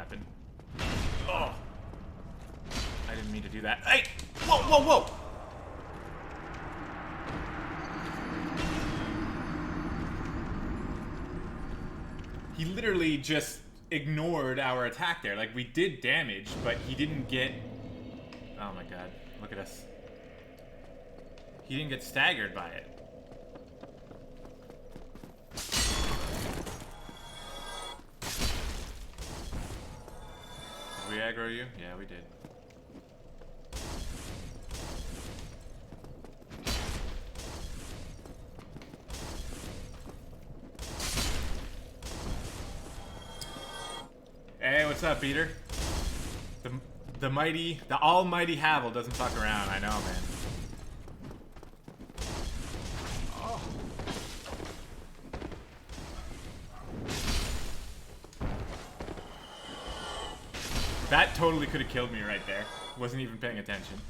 weapon. Oh! I didn't mean to do that. Hey! Whoa, whoa, whoa! He literally just ignored our attack there. Like, we did damage, but he didn't get... Oh my god. Look at us. He didn't get staggered by it. Did we aggro you? Yeah, we did. Hey, what's up, Peter? The almighty Havel doesn't fuck around. I know, man. Oh. That totally could have killed me right there. Wasn't even paying attention.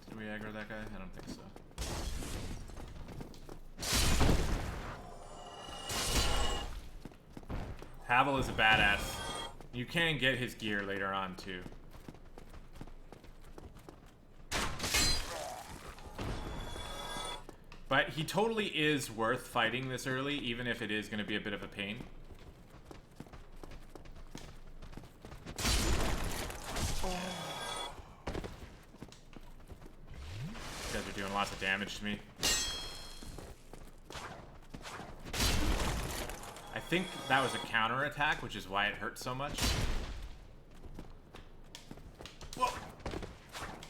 Did we aggro that guy? I don't think so. Havel is a badass. You can get his gear later on, too. But he totally is worth fighting this early, even if it is going to be a bit of a pain. You guys are doing lots of damage to me. I think that was a counter attack, which is why it hurt so much. Whoa!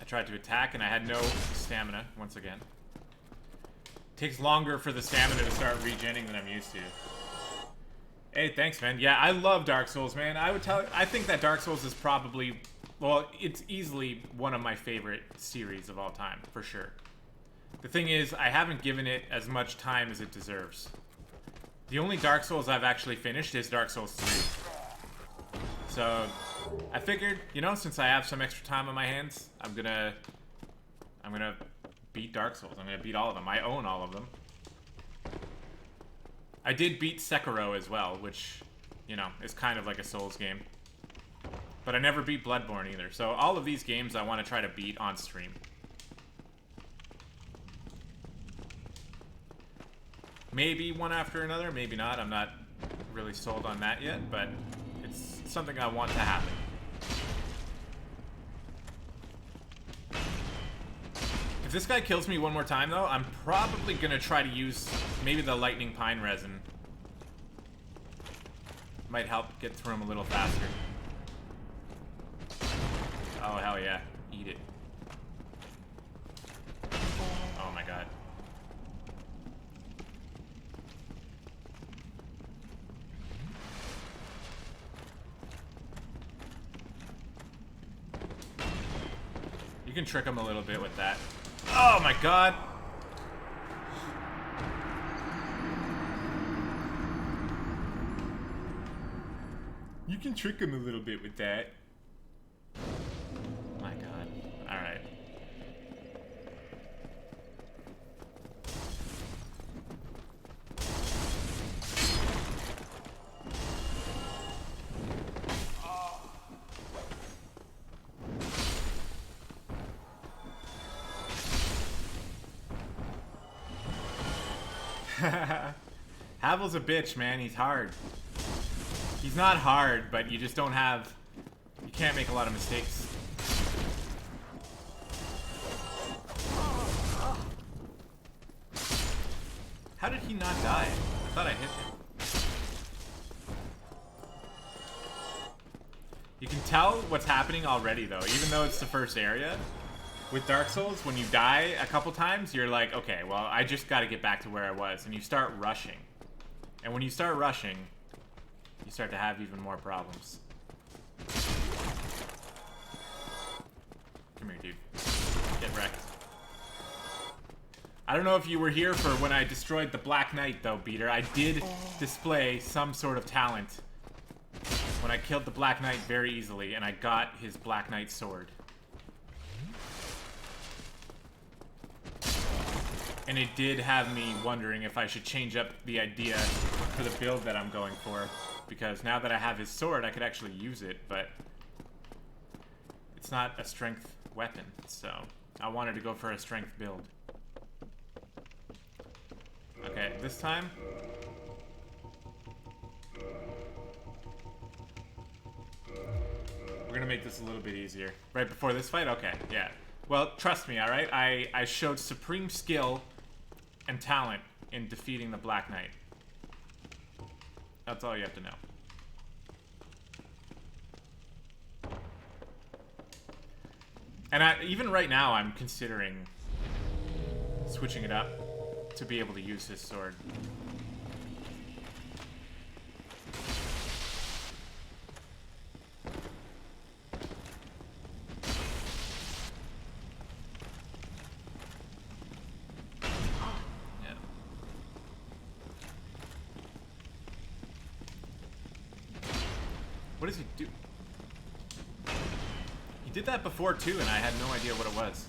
I tried to attack and I had no stamina once again. Takes longer for the stamina to start regenning than I'm used to. Hey, thanks, man. Yeah, I love Dark Souls, man. I think that Dark Souls is probably, well, it's easily one of my favorite series of all time, for sure. The thing is, I haven't given it as much time as it deserves. The only Dark Souls I've actually finished is Dark Souls 3. So, I figured, you know, since I have some extra time on my hands, I'm gonna beat Dark Souls. I'm gonna beat all of them. I own all of them. I did beat Sekiro as well, which, you know, is kind of like a Souls game. But I never beat Bloodborne either. So all of these games I want to try to beat on stream. Maybe one after another, maybe not. I'm not really sold on that yet, but it's something I want to happen. If this guy kills me one more time, though, I'm probably going to try to use maybe the lightning pine resin. Might help get through him a little faster. Oh, hell yeah. Eat it. Oh my god. You can trick him a little bit with that. Oh my god! You can trick him a little bit with that. My god. Alright. Havel's a bitch, man. He's hard. He's not hard, but you just don't have... You can't make a lot of mistakes. How did he not die? I thought I hit him. You can tell what's happening already, though, even though it's the first area. With Dark Souls, when you die a couple times, you're like, okay, well, I just got to get back to where I was, and you start rushing. And when you start rushing, you start to have even more problems. Come here, dude. Get wrecked. I don't know if you were here for when I destroyed the Black Knight, though, Beater. I did display some sort of talent when I killed the Black Knight very easily, and I got his Black Knight sword. And it did have me wondering if I should change up the idea for the build that I'm going for. Because now that I have his sword, I could actually use it, but it's not a strength weapon, so I wanted to go for a strength build. Okay, this time... we're gonna make this a little bit easier. Right before this fight? Okay, yeah. Well, trust me, alright? I showed supreme skill and talent in defeating the Black Knight. That's all you have to know. And even right now, I'm considering switching it up to be able to use his sword. What does he do? He did that before too, and I had no idea what it was.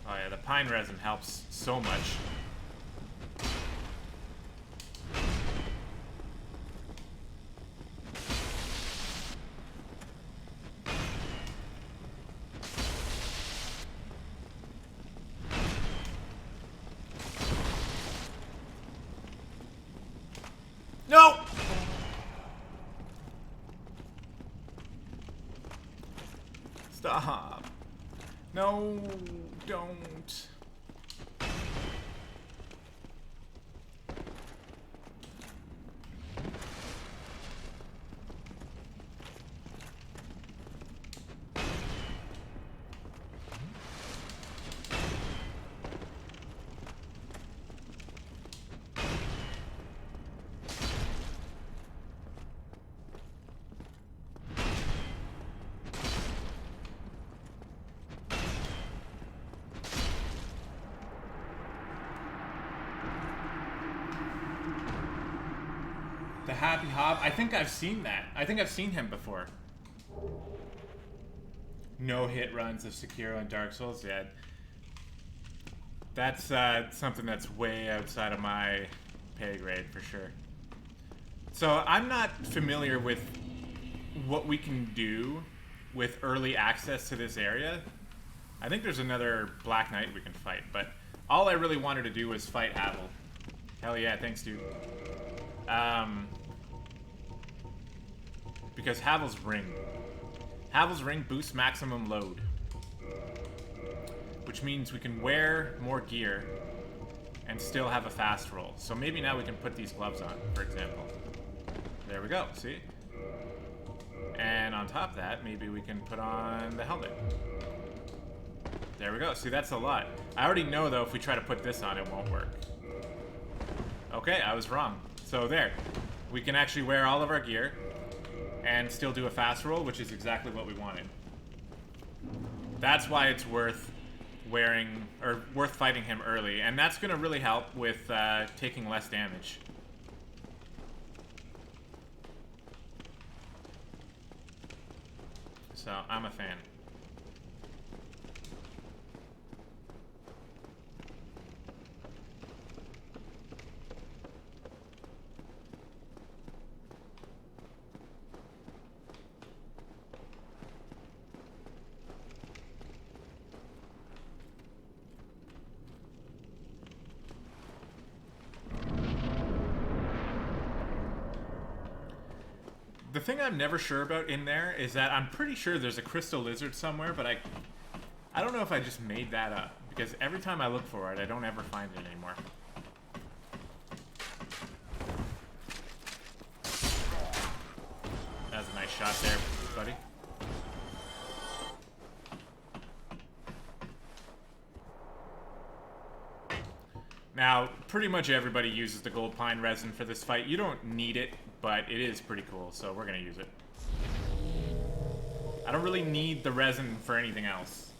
Oh yeah, the pine resin helps so much. No! Stop. No, don't. The Happy Hob? I think I've seen that. I think I've seen him before. No hit runs of Sekiro and Dark Souls. Yeah. That's something that's way outside of my pay grade for sure. So I'm not familiar with what we can do with early access to this area. I think there's another Black Knight we can fight, but all I really wanted to do was fight Havel. Hell yeah, thanks dude. Because Havel's Ring boosts maximum load. Which means we can wear more gear and still have a fast roll. So maybe now we can put these gloves on, for example. There we go, see? And on top of that, maybe we can put on the helmet. There we go, see that's a lot. I already know though if we try to put this on, it won't work. Okay, I was wrong. So there, we can actually wear all of our gear and still do a fast roll, which is exactly what we wanted. That's why it's worth wearing, or worth fighting him early, and that's gonna really help with taking less damage. So, I'm a fan. The thing I'm never sure about in there is that I'm pretty sure there's a crystal lizard somewhere, but I don't know if I just made that up, because every time I look for it, I don't ever find it anymore. That was a nice shot there, buddy. Now, pretty much everybody uses the gold pine resin for this fight. You don't need it, but it is pretty cool, so we're gonna use it. I don't really need the resin for anything else.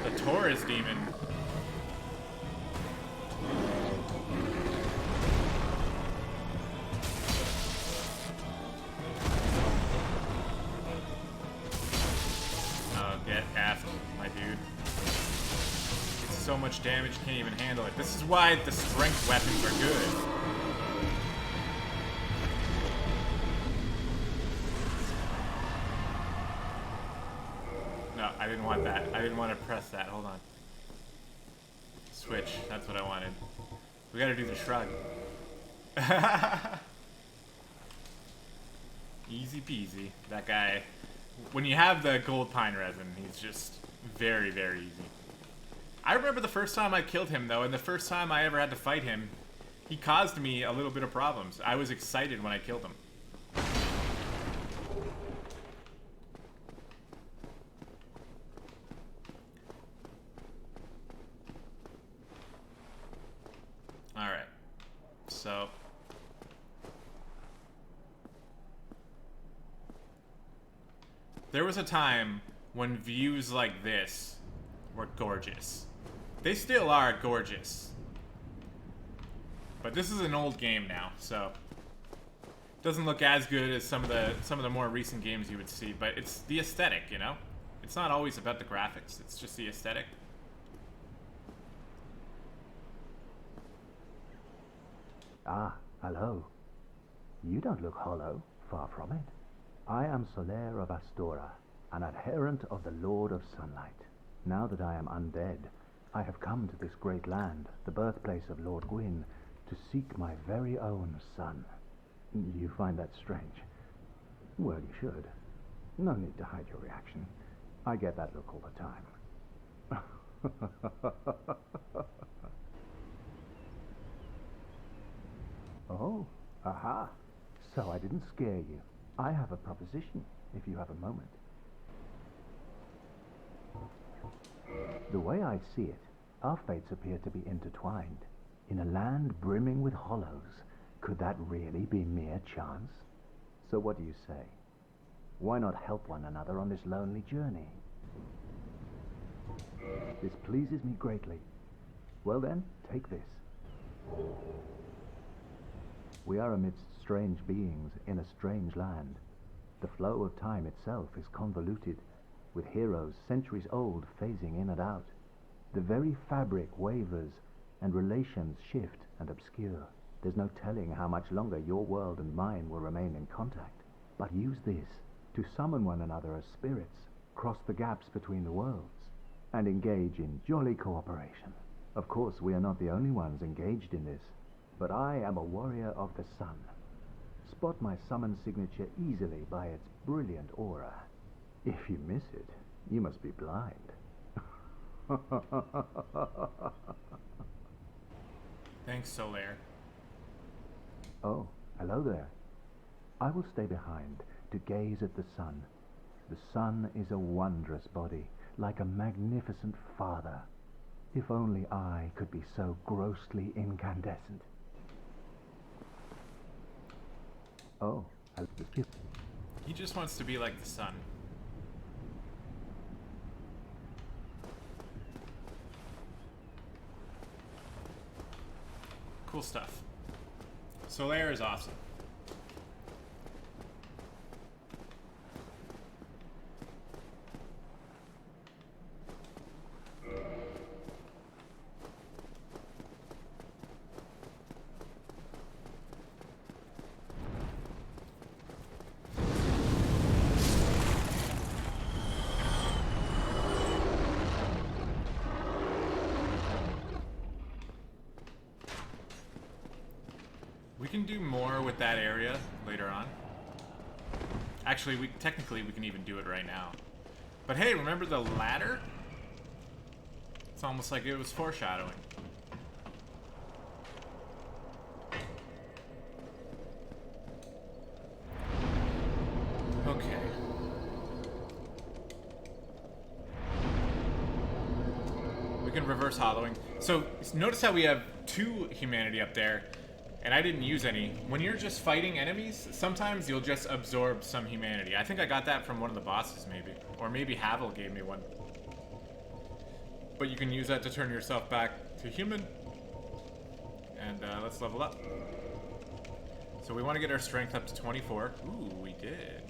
The Taurus demon. much damage, can't even handle it. This is why the strength weapons are good. No, I didn't want that. I didn't want to press that. Hold on. Switch. That's what I wanted. We gotta do the shrug. Easy peasy. That guy. When you have the gold pine resin, he's just very, very easy. I remember the first time I killed him, though, and the first time I ever had to fight him, he caused me a little bit of problems. I was excited when I killed him. Alright. So... there was a time when views like this were gorgeous. They still are gorgeous. But this is an old game now, so it doesn't look as good as some of the more recent games you would see, but it's the aesthetic, you know? It's not always about the graphics, it's just the aesthetic. Ah, hello. You don't look hollow, far from it. I am Solaire of Astora, an adherent of the Lord of Sunlight. Now that I am undead, I have come to this great land, the birthplace of Lord Gwyn, to seek my very own son. You find that strange? Well, you should. No need to hide your reaction. I get that look all the time. Oh, aha. So I didn't scare you. I have a proposition, if you have a moment. The way I see it, our fates appear to be intertwined. In a land brimming with hollows, could that really be mere chance? So what do you say? Why not help one another on this lonely journey? This pleases me greatly. Well then, take this. We are amidst strange beings in a strange land. The flow of time itself is convoluted, with heroes centuries old phasing in and out. The very fabric wavers, and relations shift and obscure. There's no telling how much longer your world and mine will remain in contact. But use this to summon one another as spirits, cross the gaps between the worlds, and engage in jolly cooperation. Of course, we are not the only ones engaged in this, but I am a warrior of the sun. Spot my summon signature easily by its brilliant aura. If you miss it, you must be blind. Thanks, Solaire. Oh, hello there. I will stay behind to gaze at the sun. The sun is a wondrous body, like a magnificent father. If only I could be so grossly incandescent. Oh, He just wants to be like the sun. Cool stuff. Solaire is awesome. We can do more with that area later on. Actually, technically we can even do it right now. But hey, remember the ladder? It's almost like it was foreshadowing. Okay. We can reverse hollowing. So notice how we have 2 humanity up there. And I didn't use any. When you're just fighting enemies, sometimes you'll just absorb some humanity. I think I got that from one of the bosses, maybe. Or maybe Havel gave me one. But you can use that to turn yourself back to human. And let's level up. So we want to get our strength up to 24. Ooh, we did.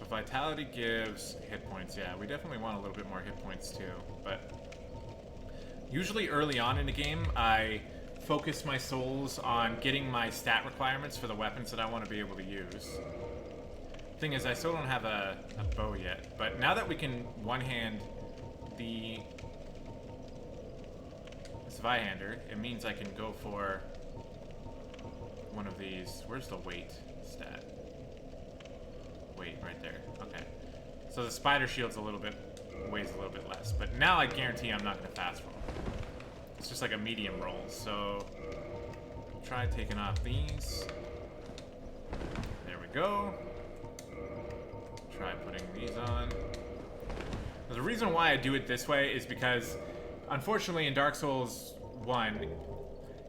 So vitality gives hit points. Yeah, we definitely want a little bit more hit points too. But usually early on in the game, I focus my souls on getting my stat requirements for the weapons that I want to be able to use. Thing is, I still don't have a bow yet. But now that we can one-hand the Zweihander, it means I can go for one of these. Where's the weight stat? Weight right there. Okay. So the spider shield's a little bit, weighs a little bit less. But now I guarantee I'm not going to fast roll. It's just like a medium roll. So try taking off these. There we go. Try putting these on. The reason why I do it this way is because, unfortunately, in Dark Souls 1,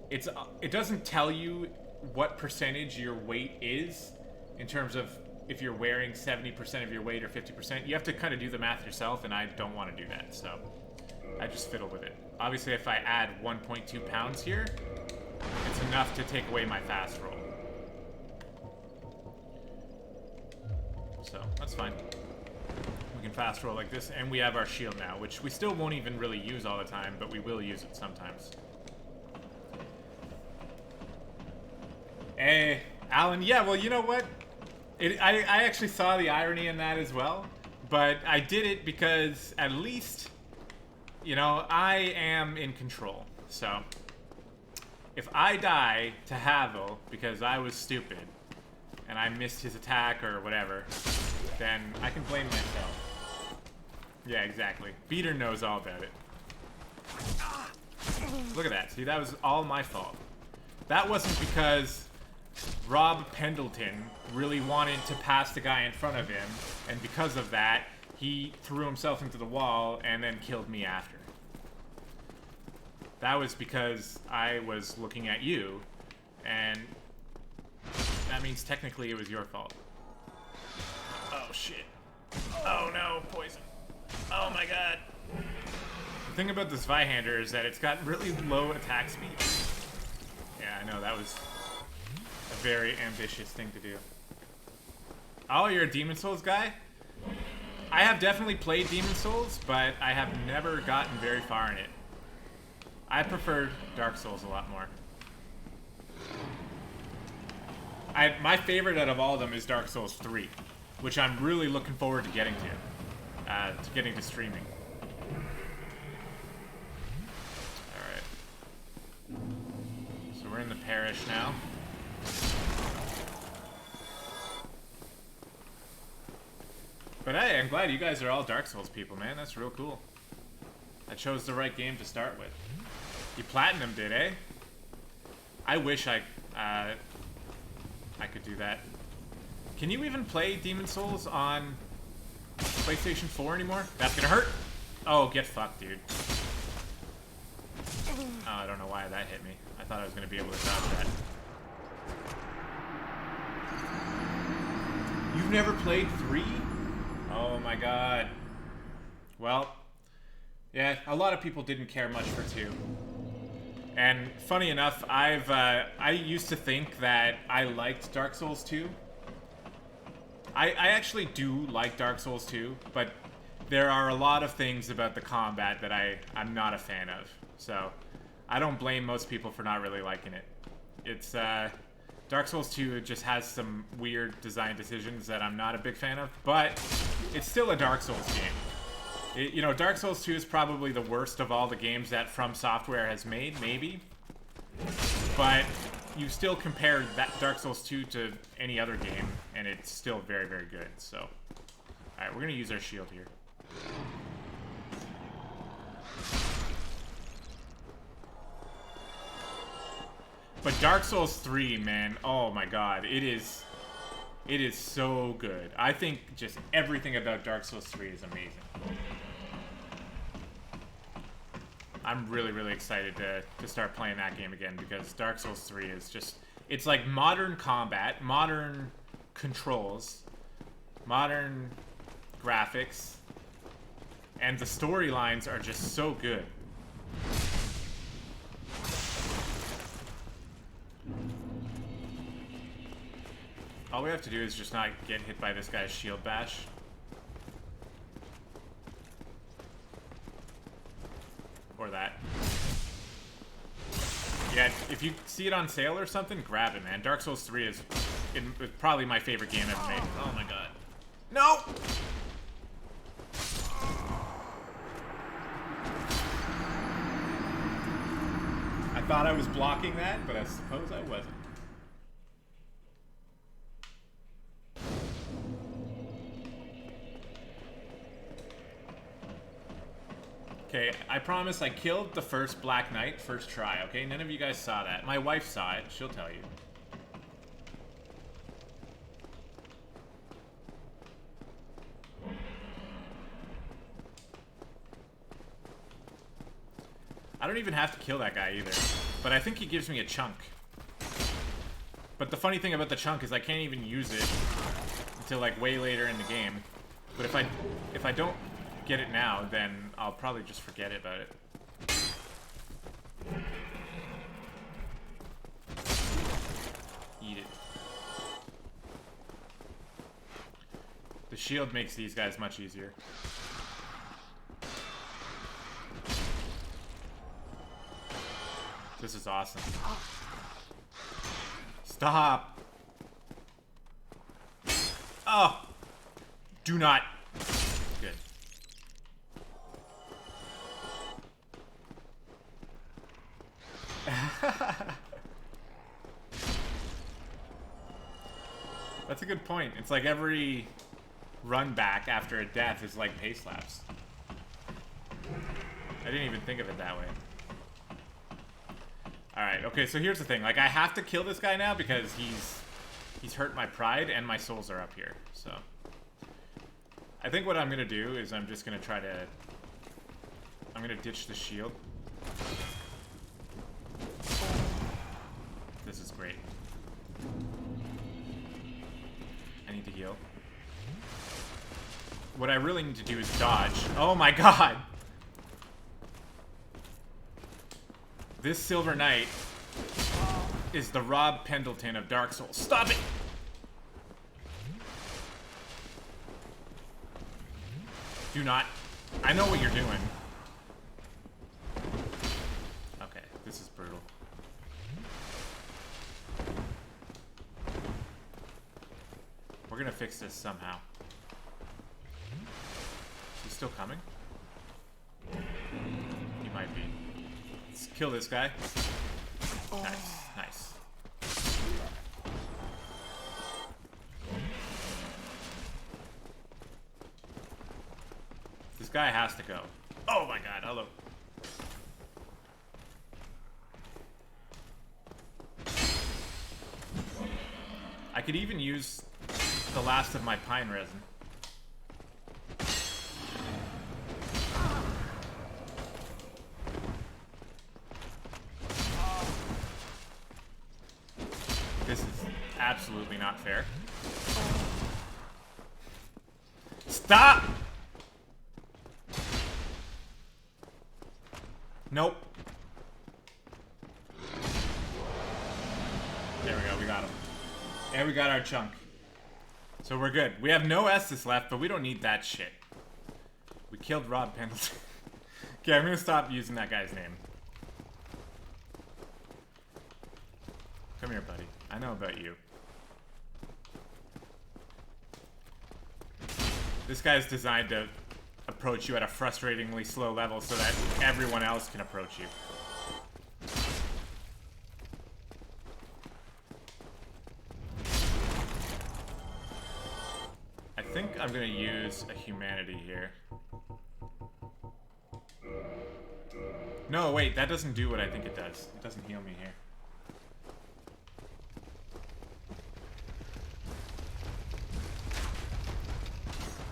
it doesn't tell you what percentage your weight is in terms of if you're wearing 70% of your weight or 50%. You have to kind of do the math yourself, and I don't want to do that, so I just fiddle with it. Obviously, if I add 1.2 pounds here, it's enough to take away my fast roll. So, that's fine. We can fast roll like this, and we have our shield now, which we still won't even really use all the time, but we will use it sometimes. Hey, Alan, yeah, well, you know what? I actually saw the irony in that as well, but I did it because at least, you know, I am in control. So, if I die to Havel because I was stupid and I missed his attack or whatever, then I can blame myself. Yeah, exactly. Beater knows all about it. Look at that. See, that was all my fault. That wasn't because Rob Pendleton really wanted to pass the guy in front of him, and because of that, he threw himself into the wall and then killed me after. That was because I was looking at you, and that means technically it was your fault. Oh, shit. Oh, no, poison. Oh, my God. The thing about this Zweihander is that it's got really low attack speed. Yeah, I know, that was a very ambitious thing to do. Oh, you're a Demon Souls guy? I have definitely played Demon Souls, but I have never gotten very far in it. I prefer Dark Souls a lot more. My favorite out of all of them is Dark Souls 3, which I'm really looking forward to getting to streaming. Alright. So we're in the parish now. But hey, I'm glad you guys are all Dark Souls people, man. That's real cool. I chose the right game to start with. You platinum did, eh? I wish I could do that. Can you even play Demon Souls on PlayStation 4 anymore? That's gonna hurt! Oh, get fucked, dude. Oh, I don't know why that hit me. I thought I was gonna be able to dodge that. You've never played 3? Oh my god. Well, yeah, a lot of people didn't care much for 2. And funny enough, I used to think that I liked Dark Souls 2. I actually do like Dark Souls 2, but there are a lot of things about the combat that I'm not a fan of. So, I don't blame most people for not really liking it. It's, Dark Souls 2 just has some weird design decisions that I'm not a big fan of, but it's still a Dark Souls game. You know, Dark Souls 2 is probably the worst of all the games that From Software has made, maybe. But you still compare that Dark Souls 2 to any other game, and it's still very, very good. So, alright, we're gonna use our shield here. But Dark Souls 3, man, oh my god, it is so good. I think just everything about Dark Souls 3 is amazing. I'm really, really excited to start playing that game again, because Dark Souls 3 is just, it's like modern combat, modern controls, modern graphics, and the storylines are just so good. All we have to do is just not get hit by this guy's shield bash. Or that. Yeah, if you see it on sale or something, grab it, man. Dark Souls 3 is probably my favorite game ever made. Oh my god. No! I thought I was blocking that, but I suppose I wasn't. Okay, I promise I killed the first Black Knight first try, okay? None of you guys saw that. My wife saw it. She'll tell you. I don't even have to kill that guy either. But I think he gives me a chunk. But the funny thing about the chunk is I can't even use it until like way later in the game. But if I don't get it now, then I'll probably just forget about it. Eat it. The shield makes these guys much easier. This is awesome. Stop! Oh! Do not. Good. That's a good point. It's like every run back after a death is like pace lapse. I didn't even think of it that way. Alright, okay, so here's the thing. Like, I have to kill this guy now because he's hurt my pride and my souls are up here, so. I think what I'm gonna do is I'm just gonna try to... I'm gonna ditch the shield. This is great. I need to heal. What I really need to do is dodge. Oh my god! This Silver Knight is the Rob Pendleton of Dark Souls. Stop it! Do not. I know what you're doing. Okay, this is brutal. We're gonna fix this somehow. He's still coming? He might be. Let's kill this guy. Nice, nice. This guy has to go. Oh my god, hello. I could even use the last of my pine resin. This is absolutely not fair. Stop! Nope. There we go, we got him. And we got our chunk. So we're good. We have no Estus left, but we don't need that shit. We killed Rob Pendleton. Okay, I'm gonna stop using that guy's name. Come here, buddy. I know about you. This guy's designed to approach you at a frustratingly slow level so that everyone else can approach you. I think I'm gonna use a humanity here. No, wait, that doesn't do what I think it does. It doesn't heal me here.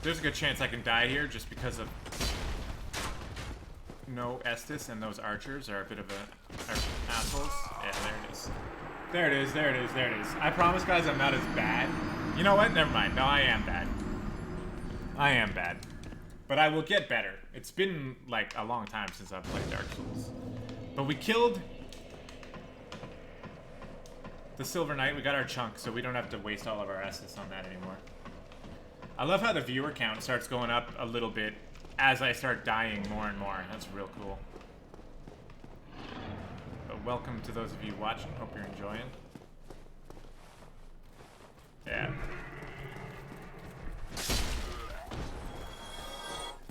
There's a good chance I can die here just because of no Estus, and those archers are a bit of are assholes. Yeah, there it is. There it is, there it is, there it is. I promise, guys, I'm not as bad. You know what? Never mind. No, I am bad. I am bad. But I will get better. It's been, like, a long time since I've played Dark Souls. But we killed the Silver Knight. We got our chunk, so we don't have to waste all of our S's on that anymore. I love how the viewer count starts going up a little bit as I start dying more and more. That's real cool. But welcome to those of you watching. Hope you're enjoying. Yeah.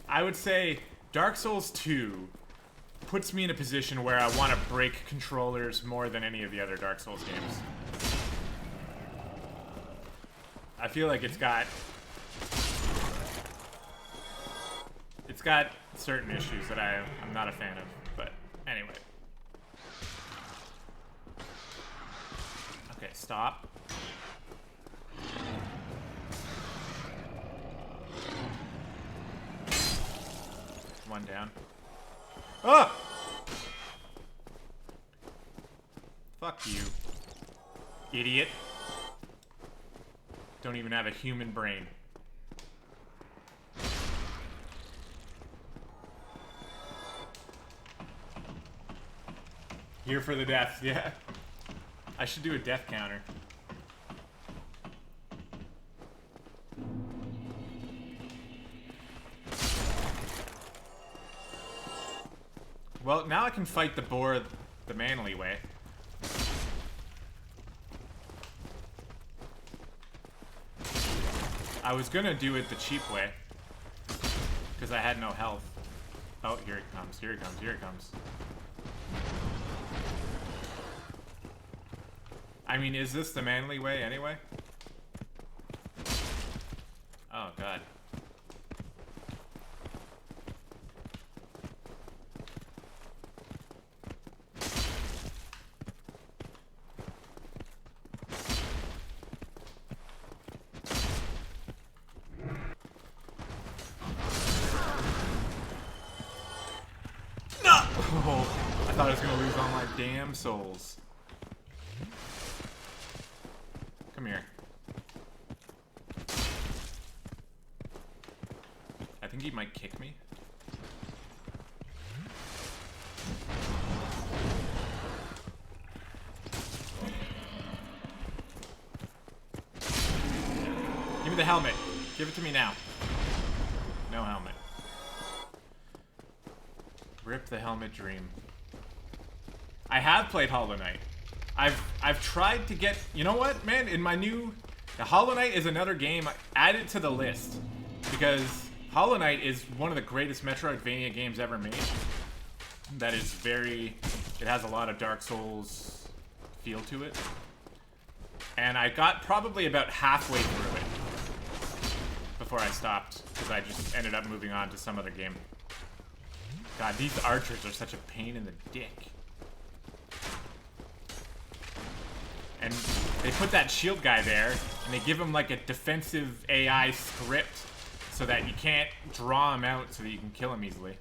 I would say Dark Souls 2 puts me in a position where I want to break controllers more than any of the other Dark Souls games. I feel like it's got certain issues that I'm not a fan of, but anyway. Okay, stop. One down. Ah! Fuck you, idiot. Don't even have a human brain. Here for the death, yeah. I should do a death counter. Well, now I can fight the boar the manly way. I was gonna do it the cheap way, because I had no health. Oh, here it comes, here it comes, here it comes. I mean, is this the manly way anyway? Oh, God. No! Oh, I thought I was gonna lose all my damn souls. Come here. I think he might kick me. Give me the helmet. Give it to me now. No helmet. Rip the helmet dream. I have played Hollow Knight. I've tried to get, you know what, man, in my new, the Hollow Knight is another game, add it to the list, because Hollow Knight is one of the greatest Metroidvania games ever made. That is very, it has a lot of Dark Souls feel to it. And I got probably about halfway through it before I stopped, because I just ended up moving on to some other game. God, these archers are such a pain in the dick. And they put that shield guy there, and they give him like a defensive AI script so that you can't draw him out so that you can kill him easily.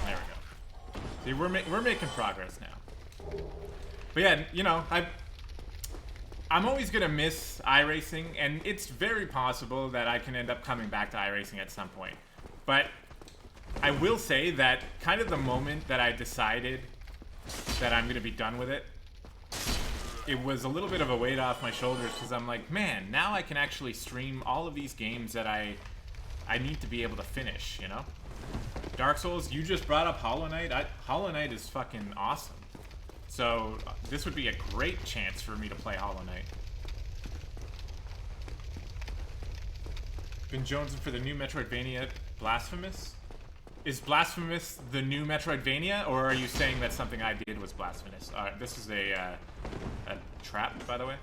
There we go. See, we're making progress now. But yeah, you know, I'm always gonna miss iRacing, and it's very possible that I can end up coming back to iRacing at some point. But I will say that kind of the moment that I decided that I'm going to be done with it, it was a little bit of a weight off my shoulders, because I'm like, man, now I can actually stream all of these games that I need to be able to finish, you know? Dark Souls, you just brought up Hollow Knight. Hollow Knight is fucking awesome. So this would be a great chance for me to play Hollow Knight. Been jonesing for the new Metroidvania Blasphemous? Is Blasphemous the new Metroidvania, or are you saying that something I did was blasphemous? This is a trap, by the way.